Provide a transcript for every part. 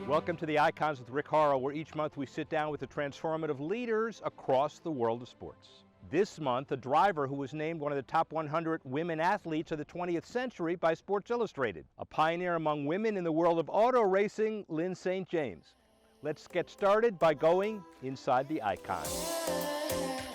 Welcome to the Icons with Rick Horrow, where each month we sit down with the transformative leaders across the world of sports. This month, a driver who was named one of the top 100 women athletes of the 20th century by Sports Illustrated. A pioneer among women in the world of auto racing, Lyn St. Let's get started by going inside the icon.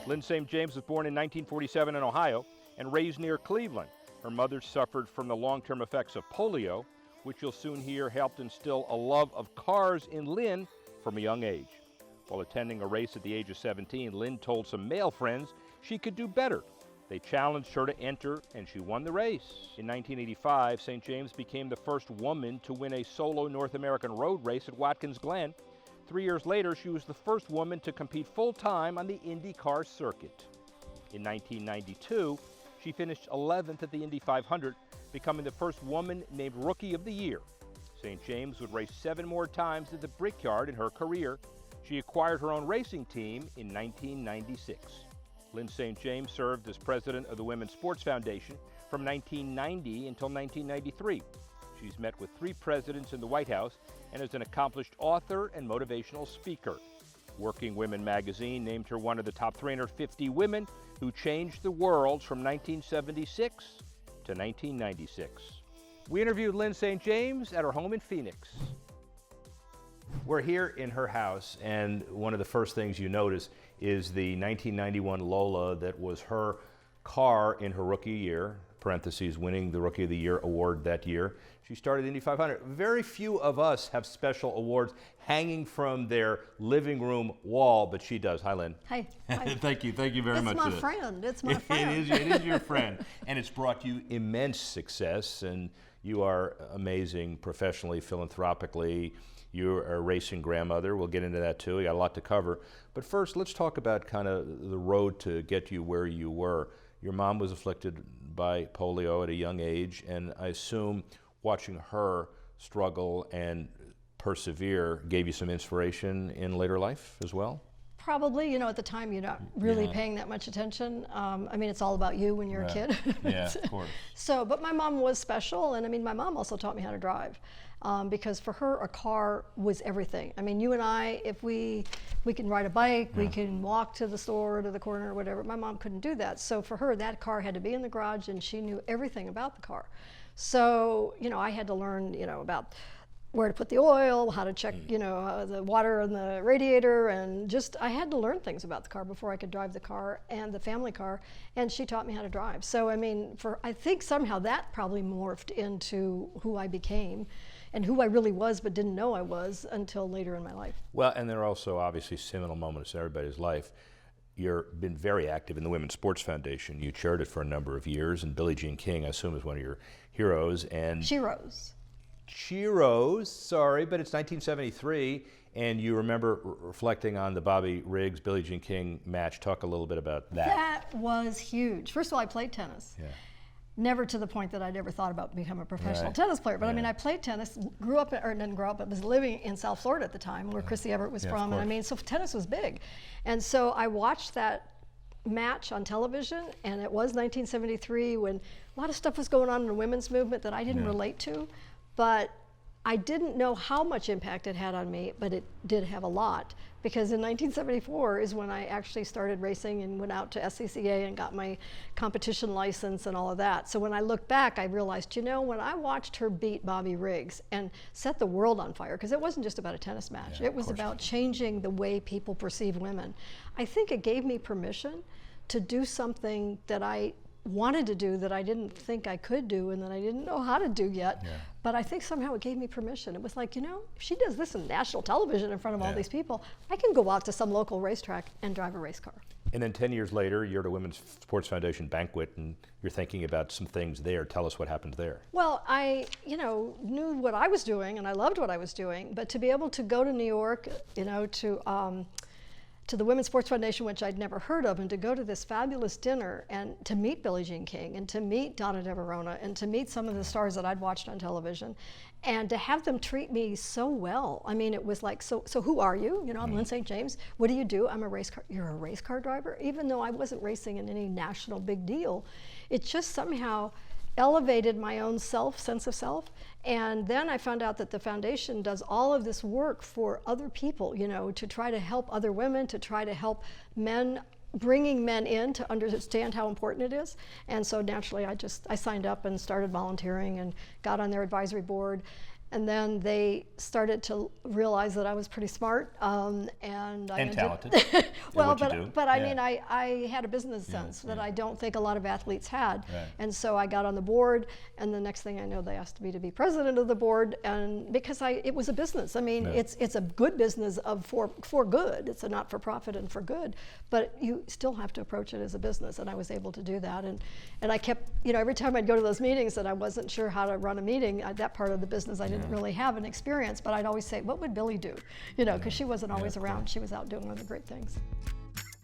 Lyn St. was born in 1947 in Ohio and raised near Cleveland. Her mother suffered from the long-term effects of polio, which you'll soon hear helped instill a love of cars in Lyn from a young age. While attending a race at the age of 17, Lyn told some male friends she could do better. They challenged her to enter, and she won the race. In 1985, St. James became the first woman to win a solo North American road race at Watkins Glen. 3 years later, she was the first woman to compete full-time on the IndyCar circuit. In 1992, she finished 11th at the Indy 500, becoming the first woman named Rookie of the Year. St. James would race 7 more times at the Brickyard in her career. She acquired her own racing team in 1996. Lyn St. served as president of the Women's Sports Foundation from 1990 until 1993. She's met with 3 presidents in the White House and is an accomplished author and motivational speaker. Working Women magazine named her one of the top 350 women who changed the world from 1976 to 1996. We interviewed Lyn St. at her home in Phoenix. We're here in her house, and one of the first things you notice is the 1991 Lola that was her car in her rookie year, parentheses, winning the Rookie of the Year award that year. She started Indy 500. Very few of us have special awards hanging from their living room wall, but she does. Hi, Lyn. Hi. Thank you very much. It's my friend. It's my friend. It is your friend, and it's brought you immense success, and you are amazing professionally, philanthropically. You're a racing grandmother. We'll get into that too. You got a lot to cover. But first, let's talk about kind of the road to get you where you were. Your mom was afflicted by polio at a young age, and I assume watching her struggle and persevere gave you some inspiration in later life as well? Probably. At the time you're not really paying that much attention. I mean, it's all about you when you're a kid. Yeah, of course. So, but my mom was special, and I mean, my mom also taught me how to drive. Because for her, a car was everything. I mean, you and I, if we can ride a bike, we can walk to the store, to the corner, or whatever. My mom couldn't do that. So for her, that car had to be in the garage, and she knew everything about the car. So, I had to learn, about where to put the oil, how to check, the water in the radiator, and just, I had to learn things about the car before I could drive the car and the family car, and she taught me how to drive. So, I mean, I think somehow that probably morphed into who I became and who I really was but didn't know I was until later in my life. Well, and there are also obviously seminal moments in everybody's life. You've been very active in the Women's Sports Foundation. You chaired it for a number of years, and Billie Jean King, I assume, is one of your heroes. And She rose, sorry, but it's 1973, and you remember reflecting on the Bobby Riggs, Billie Jean King match. Talk a little bit about that. That was huge. First of all, I played tennis. Yeah. Never to the point that I'd ever thought about becoming a professional tennis player. But I mean, I played tennis, didn't grow up, but was living in South Florida at the time, where Chrissy Everett was from. And I mean, so tennis was big. And so I watched that match on television, and it was 1973 when a lot of stuff was going on in the women's movement that I didn't relate to. But I didn't know how much impact it had on me, but it did have a lot, because in 1974 is when I actually started racing and went out to SCCA and got my competition license and all of that. So when I look back, I realized, when I watched her beat Bobby Riggs and set the world on fire, because it wasn't just about a tennis match, it was about changing the way people perceive women. I think it gave me permission to do something that I wanted to do that I didn't think I could do and that I didn't know how to do yet. But I think somehow it gave me permission. It was like, if she does this in national television in front of all these people, I can go out to some local racetrack and drive a race car. And then 10 years later, you're at a Women's Sports Foundation banquet, and you're thinking about some things there. Tell us what happened there. Well, I, knew what I was doing, and I loved what I was doing, but to be able to go to New York, to the Women's Sports Foundation, which I'd never heard of, and to go to this fabulous dinner and to meet Billie Jean King and to meet Donna De Verona and to meet some of the stars that I'd watched on television and to have them treat me so well. I mean, it was like, so who are you? I'm Lyn St. What do you do? I'm a race car. You're a race car driver? Even though I wasn't racing in any national big deal, it just somehow elevated my own sense of self. And then I found out that the foundation does all of this work for other people, you know, to try to help other women, to try to help men, bringing men in to understand how important it is. And so naturally I signed up and started volunteering and got on their advisory board. And then they started to realize that I was pretty smart and talented. Well, but I mean, I had a business sense that I don't think a lot of athletes had. Right. And so I got on the board, and the next thing I know, they asked me to be president of the board, and because it was a business. I mean, it's a good business for good. It's a not-for-profit and for good, but you still have to approach it as a business, and I was able to do that. And I kept, you know, every time I'd go to those meetings and I wasn't sure how to run a meeting, that part of the business I didn't really have an experience, but I'd always say, what would Billy do? You know, because she wasn't always around. She was out doing other great things.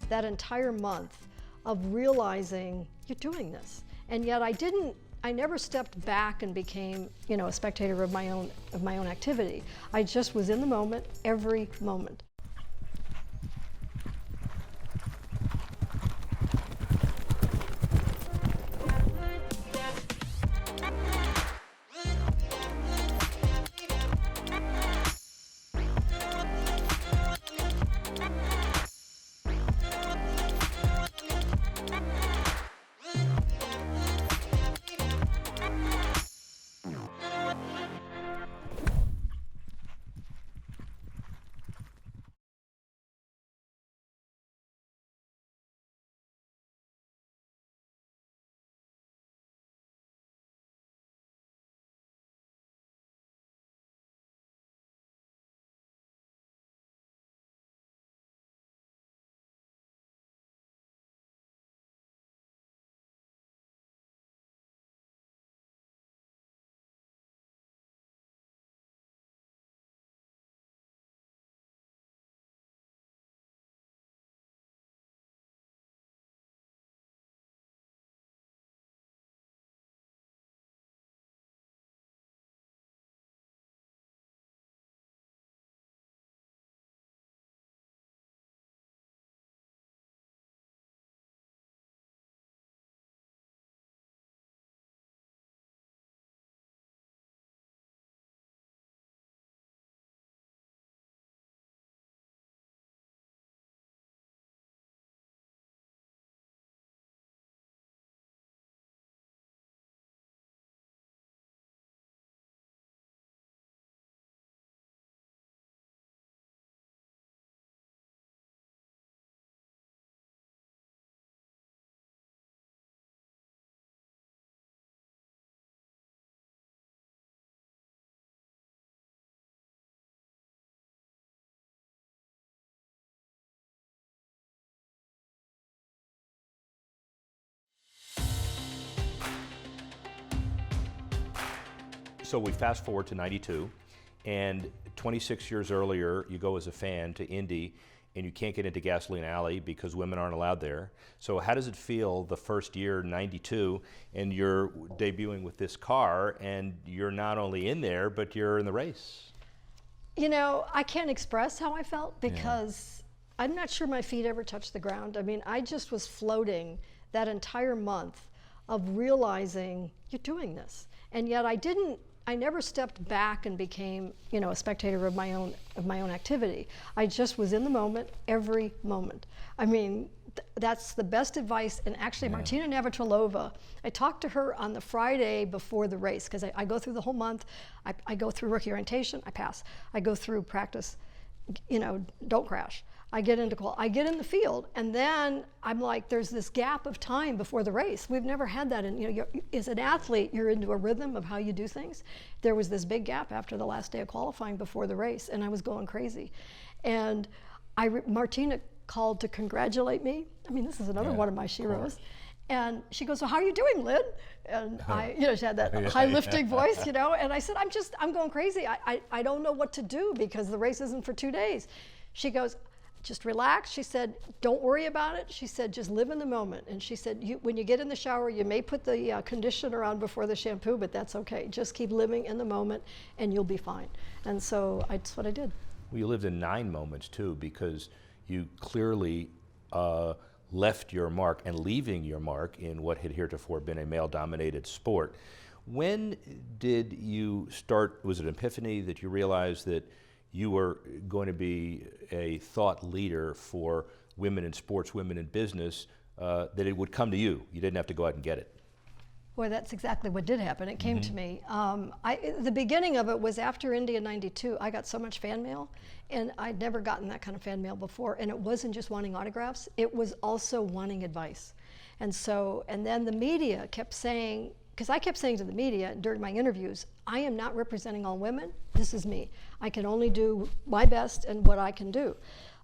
That entire month of realizing you're doing this, and yet I never stepped back and became, you know, a spectator of my own activity. I just was in the moment, every moment. So we fast forward to 92, and 26 years earlier, you go as a fan to Indy, and you can't get into Gasoline Alley because women aren't allowed there. So how does it feel the first year, 92, and you're debuting with this car, and you're not only in there, but you're in the race? You know, I can't express how I felt because I'm not sure my feet ever touched the ground. I mean, I just was floating that entire month of realizing you're doing this. And yet I never stepped back and became, you know, a spectator of my own activity. I just was in the moment, every moment. I mean, that's the best advice. And actually, Martina Navratilova, I talked to her on the Friday before the race, because I go through the whole month. I go through rookie orientation, I pass. I go through practice, you know, don't crash. I get in the field, and then I'm like, there's this gap of time before the race. We've never had that. And you know, as an athlete, you're into a rhythm of how you do things. There was this big gap after the last day of qualifying before the race, and I was going crazy. And Martina called to congratulate me. I mean, this is another one of my sheroes. And she goes, "So how are you doing, Lyn?" And you know, she had that high lifting voice, you know. And I said, I'm going crazy. I don't know what to do because the race isn't for 2 days. She goes, "Just relax." She said, "Don't worry about it." She said, "Just live in the moment." And she said, when you get in the shower, you may put the conditioner on before the shampoo, but that's okay. Just keep living in the moment and you'll be fine. And so that's what I did. Well, you lived in 9 moments too, because you clearly left your mark and leaving your mark in what had heretofore been a male-dominated sport. When did you start, was it an epiphany that you realized that you were going to be a thought leader for women in sports, women in business, that it would come to you? You didn't have to go out and get it. Boy, that's exactly what did happen. It came to me. The beginning of it was after Indy in '92. I got so much fan mail, and I'd never gotten that kind of fan mail before. And it wasn't just wanting autographs, it was also wanting advice. And then the media kept saying, because I kept saying to the media during my interviews, I am not representing all women, this is me. I can only do my best and what I can do.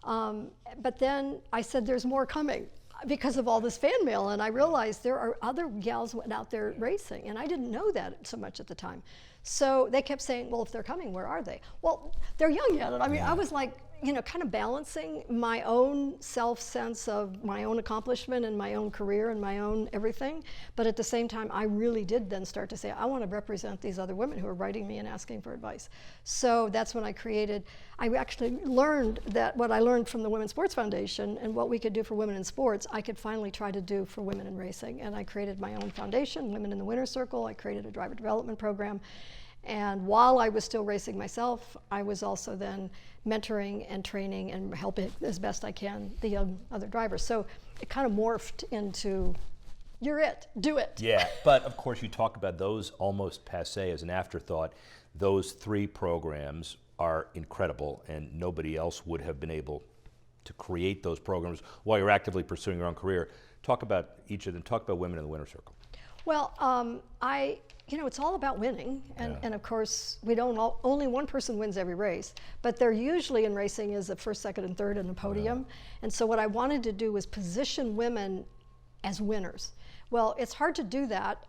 But then I said, there's more coming, because of all this fan mail, and I realized there are other gals out there racing, and I didn't know that so much at the time. So they kept saying, well, if they're coming, where are they? Well, they're young yet. I mean, I was like, kind of balancing my own self-sense of my own accomplishment and my own career and my own everything. But at the same time, I really did then start to say, I want to represent these other women who are writing me and asking for advice. So that's when I actually learned that what I learned from the Women's Sports Foundation and what we could do for women in sports, I could finally try to do for women in racing. And I created my own foundation, Women in the Winner's Circle. I created a driver development program. And while I was still racing myself, I was also then mentoring and training and helping as best I can the young other drivers. So it kind of morphed into, you're it, do it. Yeah, but of course you talk about those almost passé as an afterthought. Those 3 programs are incredible, and nobody else would have been able to create those programs while you're actively pursuing your own career. Talk about each of them. Talk about Women in the Winner's Circle. Well, it's all about winning, and of course, only one person wins every race, but they're usually in racing is the first, second, and third in the podium. And so what I wanted to do was position women as winners. Well, it's hard to do that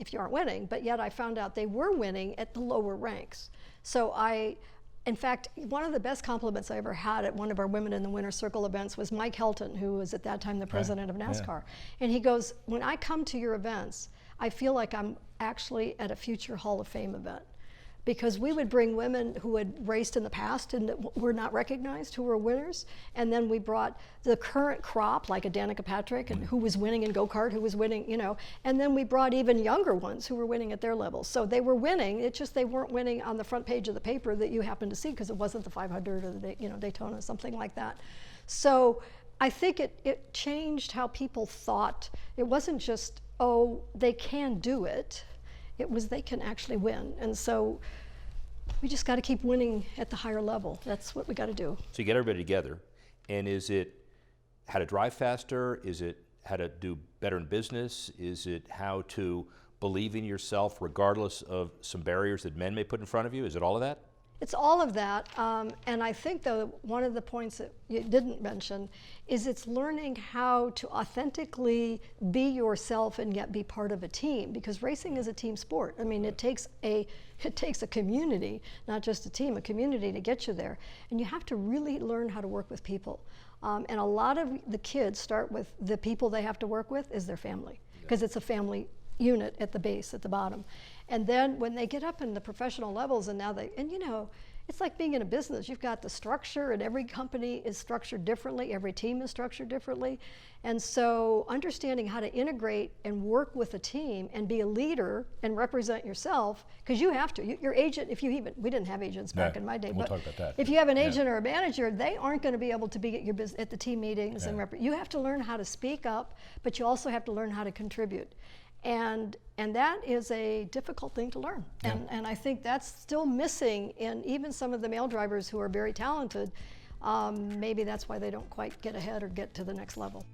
if you aren't winning, but yet I found out they were winning at the lower ranks. So in fact, one of the best compliments I ever had at one of our Women in the Winner's Circle events was Mike Helton, who was at that time the president of NASCAR. And he goes, when I come to your events, I feel like I'm actually at a future Hall of Fame event. Because we would bring women who had raced in the past and that were not recognized, who were winners, and then we brought the current crop, like a Danica Patrick, and who was winning in go-kart, who was winning, and then we brought even younger ones who were winning at their level. So they were winning, it's just they weren't winning on the front page of the paper that you happened to see, because it wasn't the 500 or the Daytona, something like that. So I think it changed how people thought. It wasn't just, oh, they can do it. It was they can actually win. And so we just got to keep winning at the higher level. That's what we got to do. So you get everybody together, and is it how to drive faster? Is it how to do better in business? Is it how to believe in yourself regardless of some barriers that men may put in front of you? Is it all of that? It's all of that, and I think, though, one of the points that you didn't mention is it's learning how to authentically be yourself and yet be part of a team, because racing is a team sport. I mean, it takes a community, not just a team, a community to get you there, and you have to really learn how to work with people. And a lot of the kids start with the people they have to work with is their family, because it's a family unit at the base, at the bottom. And then when they get up in the professional levels, and it's like being in a business. You've got the structure, and every company is structured differently, every team is structured differently. And so understanding how to integrate and work with a team and be a leader and represent yourself, because you have to. Your agent, we didn't have agents back in my day, we'll but talk about that. If you have an agent or a manager, they aren't going to be able to be at the team meetings. You have to learn how to speak up, but you also have to learn how to contribute. And that is a difficult thing to learn. And I think that's still missing in even some of the male drivers who are very talented. Maybe that's why they don't quite get ahead or get to the next level.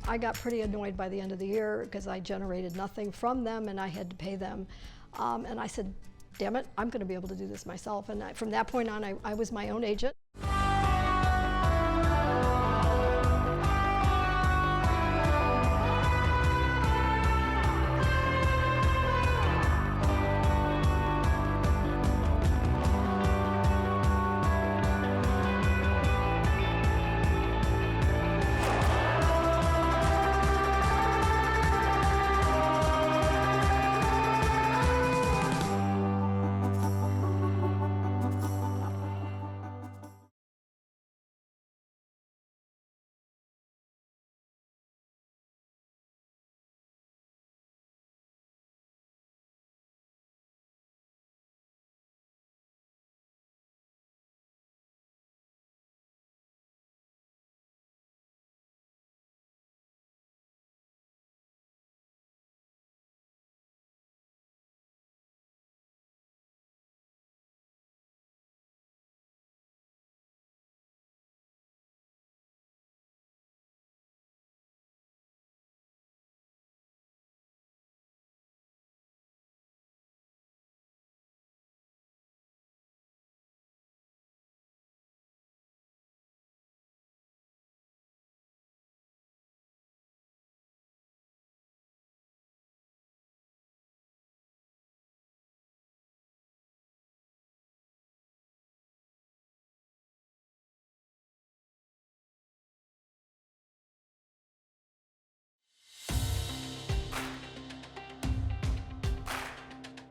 I got pretty annoyed by the end of the year because I generated nothing from them and I had to pay them. And I said, damn it, I'm going to be able to do this myself. And from that point on, I was my own agent.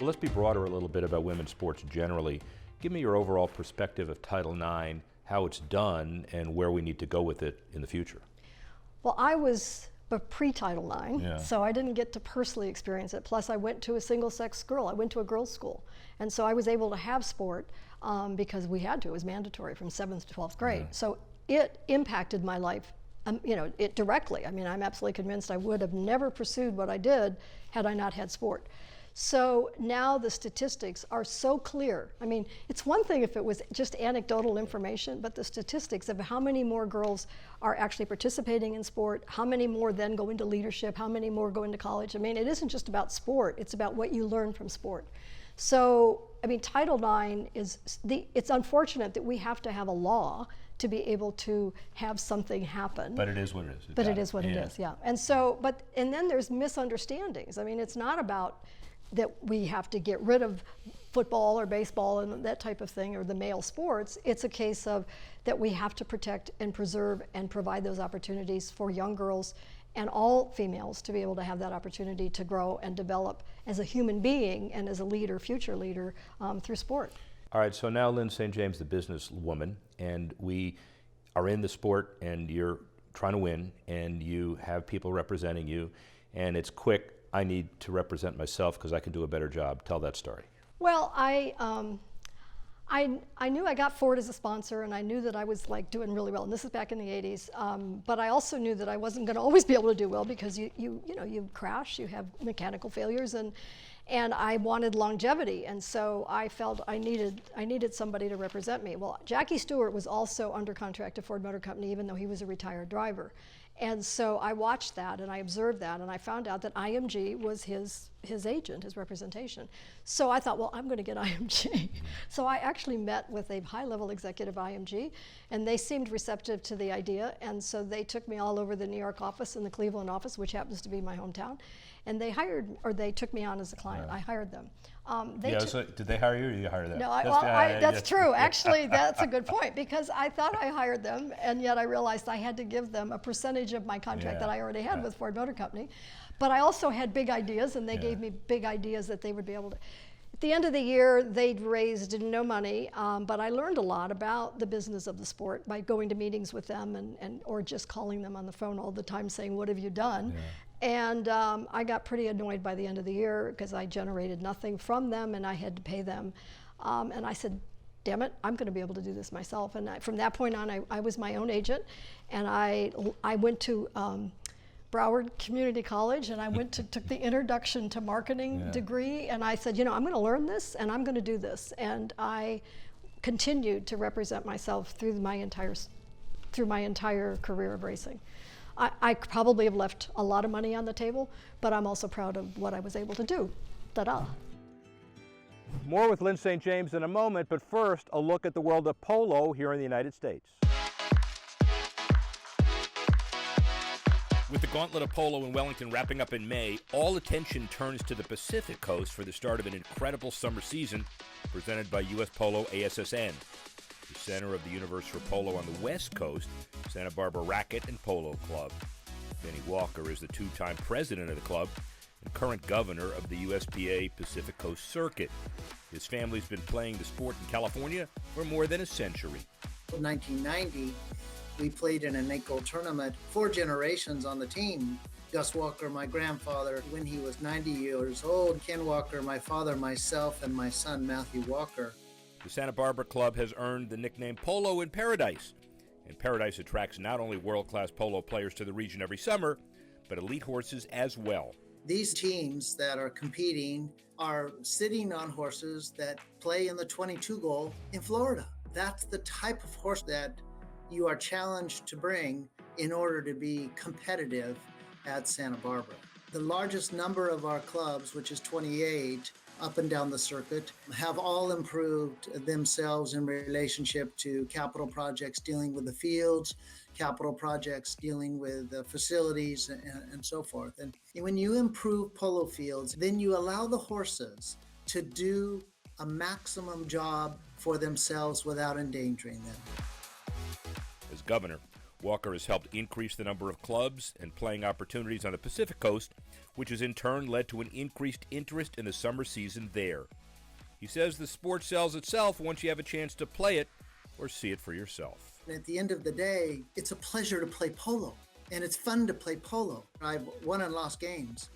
Well, let's be broader a little bit about women's sports generally. Give me your overall perspective of Title IX, how it's done, and where we need to go with it in the future. Well, I was pre-Title IX, so I didn't get to personally experience it. Plus, I went to a single-sex school. I went to a girls' school. And so I was able to have sport because we had to. It was mandatory from 7th to 12th grade. So it impacted my life, it directly. I mean, I'm absolutely convinced I would have never pursued what I did had I not had sport. So now the statistics are so clear. I mean, it's one thing if it was just anecdotal information, but the statistics of how many more girls are actually participating in sport, how many more then go into leadership, how many more go into college. I mean, it isn't just about sport, it's about what you learn from sport. So, I mean, Title IX it's unfortunate that we have to have a law to be able to have something happen. But it is what it is. But it is what it is, yeah. And so, and then there's misunderstandings. I mean, it's not about that we have to get rid of football or baseball and that type of thing, or the male sports. It's a case of that we have to protect and preserve and provide those opportunities for young girls and all females to be able to have that opportunity to grow and develop as a human being and as a leader, future leader, through sport. All right, so now Lyn St. James, the businesswoman, and we are in the sport and you're trying to win and you have people representing you and it's quick, I need to represent myself because I can do a better job. Tell that story. Well, I knew I got Ford as a sponsor, and I knew that I was like doing really well. And this is back in the '80s. But I also knew that I wasn't going to always be able to do well because you crash, you have mechanical failures, and I wanted longevity. And so I felt I needed somebody to represent me. Well, Jackie Stewart was also under contract to Ford Motor Company, even though he was a retired driver. And so I watched that and I observed that and I found out that IMG was his agent, his representation. So I thought, well, I'm going to get IMG. So I actually met with a high-level executive IMG and they seemed receptive to the idea. And so they took me all over the New York office and the Cleveland office, which happens to be my hometown. And they took me on as a client. I hired them. So did they hire you or you hire them? No, that's true. Actually, that's a good point because I thought I hired them, and yet I realized I had to give them a percentage of my contract that I already had with Ford Motor Company. But I also had big ideas, and they gave me big ideas that they would be able to. At the end of the year, they'd raised no money, but I learned a lot about the business of the sport by going to meetings with them or just calling them on the phone all the time saying, what have you done? And I got pretty annoyed by the end of the year because I generated nothing from them and I had to pay them. And I said, damn it, I'm going to be able to do this myself. And from that point on, I was my own agent. And I went to Broward Community College and I took the introduction to marketing degree. And I said, I'm going to learn this and I'm going to do this. And I continued to represent myself through my entire career of racing. I probably have left a lot of money on the table, but I'm also proud of what I was able to do. Ta-da. More with Lyn St. James in a moment, but first, a look at the world of polo here in the United States. With the gauntlet of polo in Wellington wrapping up in May, all attention turns to the Pacific Coast for the start of an incredible summer season presented by U.S. Polo ASSN. The center of the universe for polo on the West Coast, Santa Barbara Racket and Polo Club. Benny Walker is the two-time president of the club and current governor of the USPA Pacific Coast Circuit. His family's been playing the sport in California for more than a century. In 1990, we played in a NACO tournament, 4 generations on the team. Gus Walker, my grandfather, when he was 90 years old. Ken Walker, my father, myself, and my son, Matthew Walker. The Santa Barbara Club has earned the nickname Polo in Paradise. And Paradise attracts not only world-class polo players to the region every summer, but elite horses as well. These teams that are competing are sitting on horses that play in the 22 goal in Florida. That's the type of horse that you are challenged to bring in order to be competitive at Santa Barbara. The largest number of our clubs, which is 28, up and down the circuit, have all improved themselves in relationship to capital projects dealing with the fields, capital projects dealing with the facilities, and so forth. And when you improve polo fields, then you allow the horses to do a maximum job for themselves without endangering them. As governor, Walker has helped increase the number of clubs and playing opportunities on the Pacific Coast, which has in turn led to an increased interest in the summer season there. He says the sport sells itself once you have a chance to play it or see it for yourself. At the end of the day, it's a pleasure to play polo, and it's fun to play polo. I've won and lost games,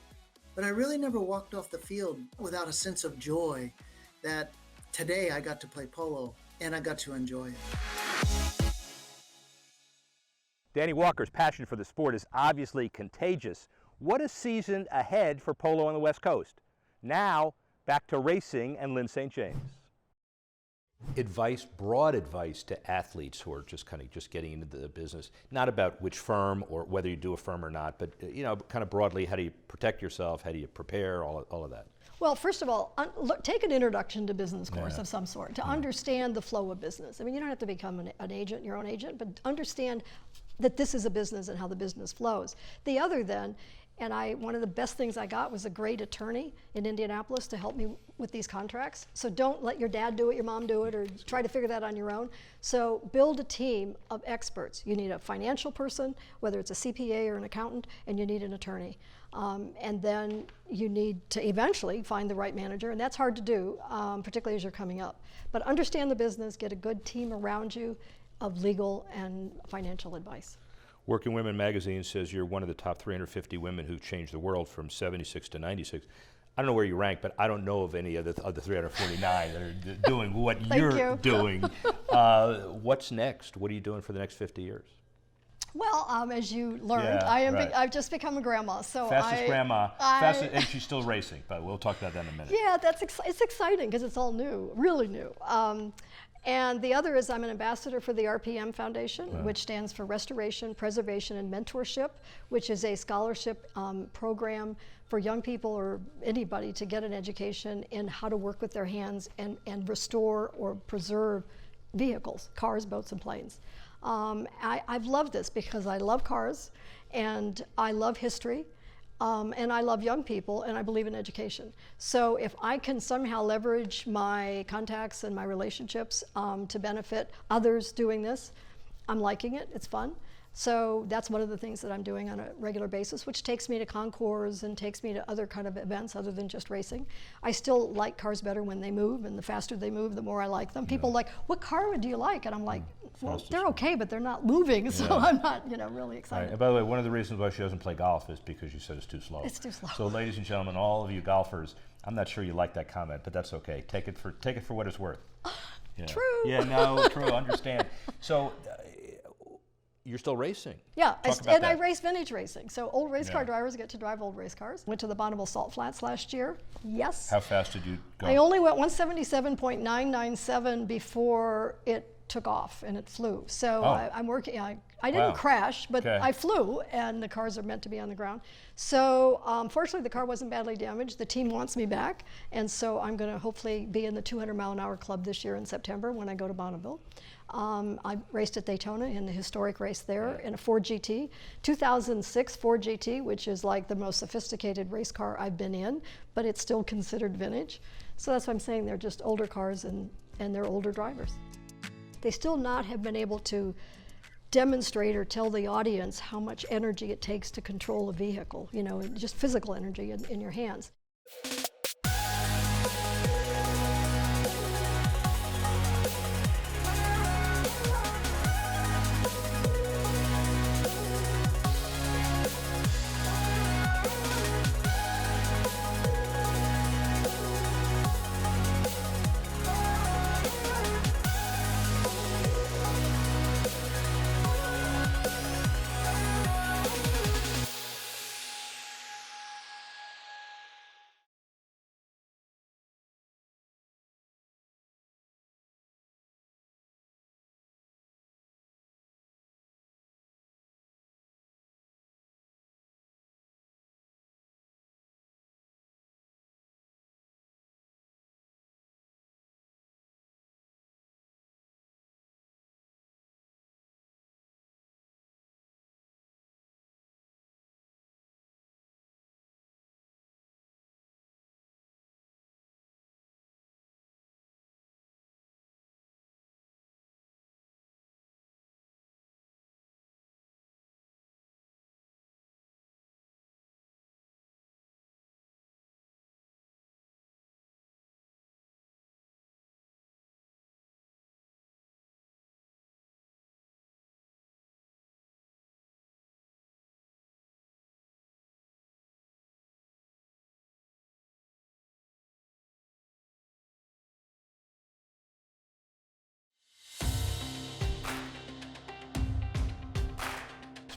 but I really never walked off the field without a sense of joy that today I got to play polo and I got to enjoy it. Danny Walker's passion for the sport is obviously contagious. What a season ahead for polo on the West Coast. Now, back to racing and Lyn St. Advice, broad advice to athletes who are just getting into the business, not about which firm or whether you do a firm or not, but kind of broadly, how do you protect yourself, how do you prepare, all of that? Well, first of all, take an introduction to business course of some sort to understand the flow of business. I mean, you don't have to become an agent, your own agent, but understand that this is a business and how the business flows. The other then, and one of the best things I got was a great attorney in Indianapolis to help me with these contracts. So don't let your dad do it, your mom do it, or try to figure that on your own. So build a team of experts. You need a financial person, whether it's a CPA or an accountant, and you need an attorney. And then you need to eventually find the right manager, and that's hard to do, particularly as you're coming up. But understand the business, get a good team around you of legal and financial advice. Working Women magazine says you're one of the top 350 women who changed the world from 76 to 96. I don't know where you rank, but I don't know of any of the 349 that are doing what you're doing. What's next? What are you doing for the next 50 years? Well, as you learned, I've just become a grandma. So fastest grandma, and she's still racing, but we'll talk about that in a minute. Yeah, it's exciting because it's all new, really new. And the other is I'm an ambassador for the RPM Foundation, which stands for Restoration, Preservation, and Mentorship, which is a scholarship program for young people or anybody to get an education in how to work with their hands and restore or preserve vehicles, cars, boats, and planes. I've loved this because I love cars, and I love history, and I love young people, and I believe in education. So if I can somehow leverage my contacts and my relationships to benefit others doing this, I'm liking it, it's fun. So that's one of the things that I'm doing on a regular basis, which takes me to concours and takes me to other kind of events other than just racing. I still like cars better when they move, and the faster they move, the more I like them. People like, what car do you like? And I'm like, well, they're okay, but they're not moving, so I'm not, really excited. Right. And by the way, one of the reasons why she doesn't play golf is because you said it's too slow. It's too slow. So, ladies and gentlemen, all of you golfers, I'm not sure you like that comment, but that's okay. Take it for what it's worth. True. Yeah, no, true. Understand. So. You're still racing. Yeah, I race vintage racing. So old race car drivers get to drive old race cars. Went to the Bonneville Salt Flats last year. Yes. How fast did you go? I only went 177.997 before it took off and it flew. So I'm working. I didn't crash, but I flew, and the cars are meant to be on the ground. So fortunately, the car wasn't badly damaged. The team wants me back, and so I'm going to hopefully be in the 200-mile-an-hour club this year in September when I go to Bonneville. I raced at Daytona in the historic race there in a Ford GT, 2006 Ford GT, which is like the most sophisticated race car I've been in, but it's still considered vintage. So that's why I'm saying they're just older cars and they're older drivers. They still not have been able to demonstrate or tell the audience how much energy it takes to control a vehicle, just physical energy in your hands.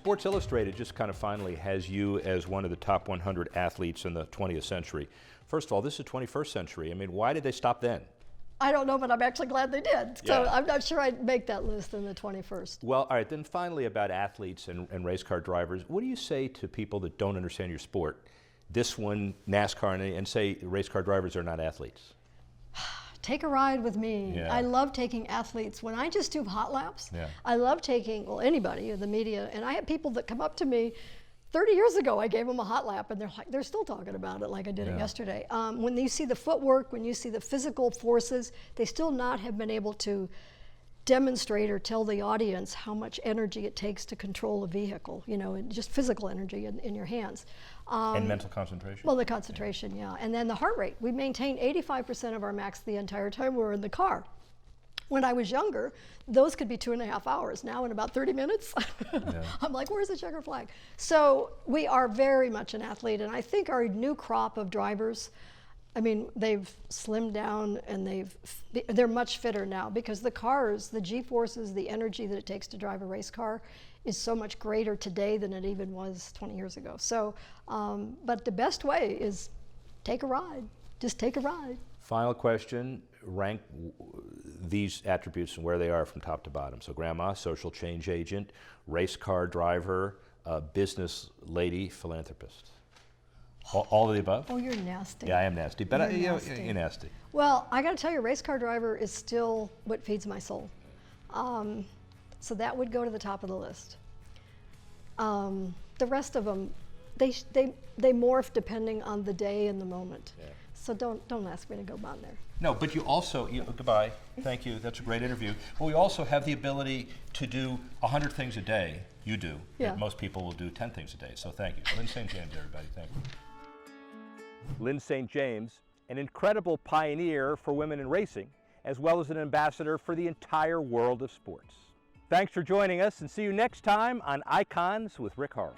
Sports Illustrated just kind of finally has you as one of the top 100 athletes in the 20th century. First of all, this is the 21st century. I mean, why did they stop then? I don't know, but I'm actually glad they did. So Yeah. I'm not sure I'd make that list in the 21st. Well, all right, then finally about athletes and race car drivers. What do you say to people that don't understand your sport, this one, NASCAR, and say race car drivers are not athletes? Take a ride with me. Yeah. I love taking athletes. When I just do hot laps, Yeah. I love taking, well, anybody in the media, and I have people that come up to me 30 years ago, I gave them a hot lap, and they're still talking about it like I did it yesterday. When you see the footwork, when you see the physical forces, they still not have been able to demonstrate or tell the audience how much energy it takes to control a vehicle, you know, and just physical energy in your hands. And mental concentration? Well, the concentration, yeah. And then the heart rate. We maintain 85% of our max the entire time we're in the car. When I was younger, those could be 2.5 hours. Now in about 30 minutes, I'm like, where's the checkered flag? So we are very much an athlete, and I think our new crop of drivers, I mean, they've slimmed down and they're much fitter now because the cars, the G-forces, the energy that it takes to drive a race car is so much greater today than it even was 20 years ago. So, but the best way is take a ride. Just take a ride. Final question, rank these attributes and where they are from top to bottom. So grandma, social change agent, race car driver, business lady, philanthropist. All of the above? Oh, you're nasty. Yeah, I am nasty, but You're you're nasty. Well, I got to tell you, race car driver is still what feeds my soul. So that would go to the top of the list. The rest of them, they morph depending on the day and the moment. Yeah. So don't ask me to go on there. No, but you also, goodbye, thank you, that's a great interview. But we also have the ability to do 100 things a day. You do. Yeah. Most people will do 10 things a day, so thank you. Lyn St. James, everybody, thank you. Lyn St. James, an incredible pioneer for women in racing, as well as an ambassador for the entire world of sports. Thanks for joining us, and see you next time on Icons with Rick Horrow.